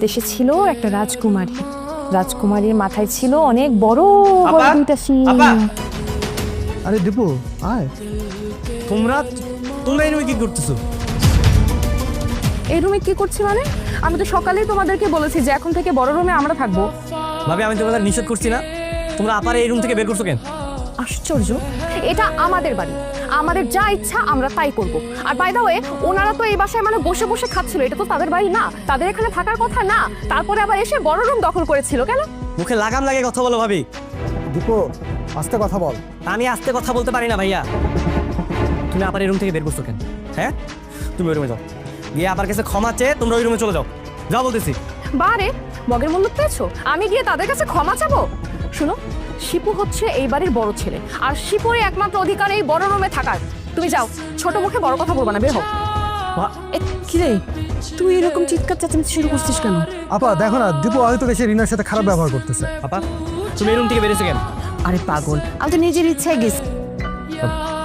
দেশে ছিল একটা রাজকুমারী। রাজকুমারীর মাথায় ছিল অনেক বড় বড় দুইটা শিং। আরে দীপু আয়। তোমরা এই রুমে কি করতেছো? এই রুমে কি করছি মানে? আমি তো সকালেই তোমাদেরকে বলেছি যে এখন থেকে বড় রুমে আমরা থাকবো। ভাবি আমি তোমাদের নিষেধ করছি না, তোমরা আপারে এই রুম থেকে বের করছো কেন? আশ্চর্য, এটা আমাদের বাড়ি, আমাদের যা ইচ্ছা আমরা তাই করব। আর বাই দা ওয়ে, ওনারা তো এই বাসায় মানে বসে বসে খাচ্ছিল, এটা তো তাদের বাড়ি না, তাদের এখানে থাকার কথা না। তারপরে আবার এসে বড় রুম দখল করেছিল কেন? মুখে লাগাম লাগে কথা বলো ভাবি। দীপু আস্তে কথা বল। আমি আস্তে কথা বলতে পারি না ভাইয়া। তুমি আবার এই রুম থেকে বের করছো কেন? হ্যাঁ, তুমি ওই রুমে যাও, গিয়ে আবার কাছে ক্ষমা চেয়ে তোমরা ওই রুমে চলে যাও। যাও বলতেছি। বারে মগের মূল্য পেয়েছো, আমি গিয়ে তাদের কাছে ক্ষমা চাবো? শুনো, শিপু হচ্ছে এই বাড়ির বড় ছেলে, আর শিপুরই একমাত্র অধিকার এই বড় রুমে থাকার। তুমি যাও, ছোট মুখে বড় কথা বলবা না, বের হও। কি রে, তুই এরকম চিৎকার চেঁচামেচি শুরু করছিস কেন? আপা দেখো না, দীপু হয়তো এসে রিনার সাথে খারাপ ব্যবহার করতেছে। আপা তুমি এই রুম থেকে বেরিয়েছো কেন? আরে পাগল, আমি তো নিজের ইচ্ছায় গেছি।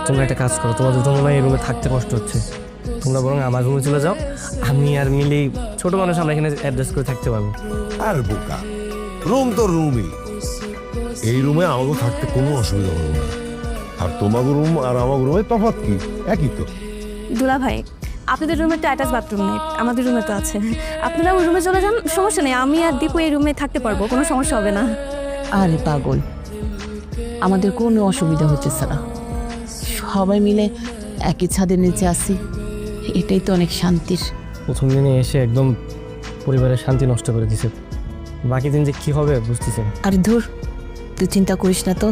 তোমরা একটা কাজ করো, তোমাদের তো মনে হয় এই রুমে থাকতে কষ্ট হচ্ছে, তোমরা বরং আমার রুমে চলে যাও। আমি আর মিলি ছোট মানুষ, আমরা এখানে অ্যাডজাস্ট করে থাকতে পারবো। আর বোকা, রুম তো রুমই। এই রুমে আমাকে থাকতে কোনো অসুবিধা হবে না। আর তোমাকে রুম আর আমার রুমে তফাৎ কি? একই তো। দুলা ভাই, আপনাদের রুমে তো অ্যাটাচ বাথরুম নেই, আমাদের রুমে তো আছে। আপনারা ওই রুমে চলে যান, সমস্যা নেই। আমি আর দীপু এই রুমে থাকতে পারবো, কোনো সমস্যা হবে না। আরে পাগল, আমাদের কোনো অসুবিধা হচ্ছে না, সবাই মিলে একই ছাদের নিচে আসি, এটাই তো অনেক শান্তির। প্রথম দিনে এসে একদম পরিবারের শান্তি নষ্ট করে দিছে, বাকি দিন যে কি হবে বুঝতেছি না। আরে ধুর, তুই চিন্তা করিস না তো,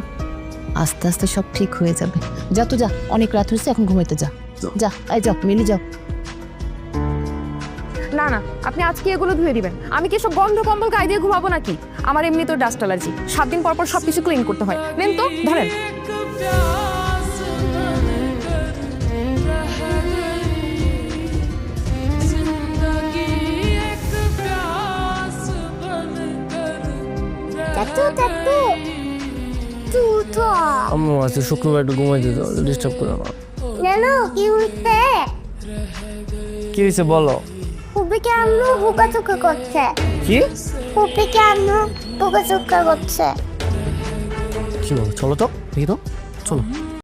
আস্তে আস্তে সব ঠিক হয়ে যাবে। যা তো যা, অনেক রাত হয়েছে, এখন ঘুমাইতে যা। যা, এই যাও, মিলি যাও। না না, আপনি আজকে এগুলো ধুয়ে দিবেন। আমি কি সব গন্ধ কম্বল গায়ে দিয়ে ঘুমাবো নাকি? আমার এমনি তো ডাস্ট অ্যালার্জি, 7 দিন পর পর সবকিছু ক্লিন করতে হয়। নেন তো, ধরেন। আম্মু আছে, শুক্রবার একটু ঘুমাইতে দাও, ডিস্টার্ব করো না। কেন কি হচ্ছে? কি হয়েছে বলো? পুপি কেন হুকাচুকা করছে? কি পুপি কেন হুকাচুকা করছে? কি বলো? চলো তো দেখি তো, চলো।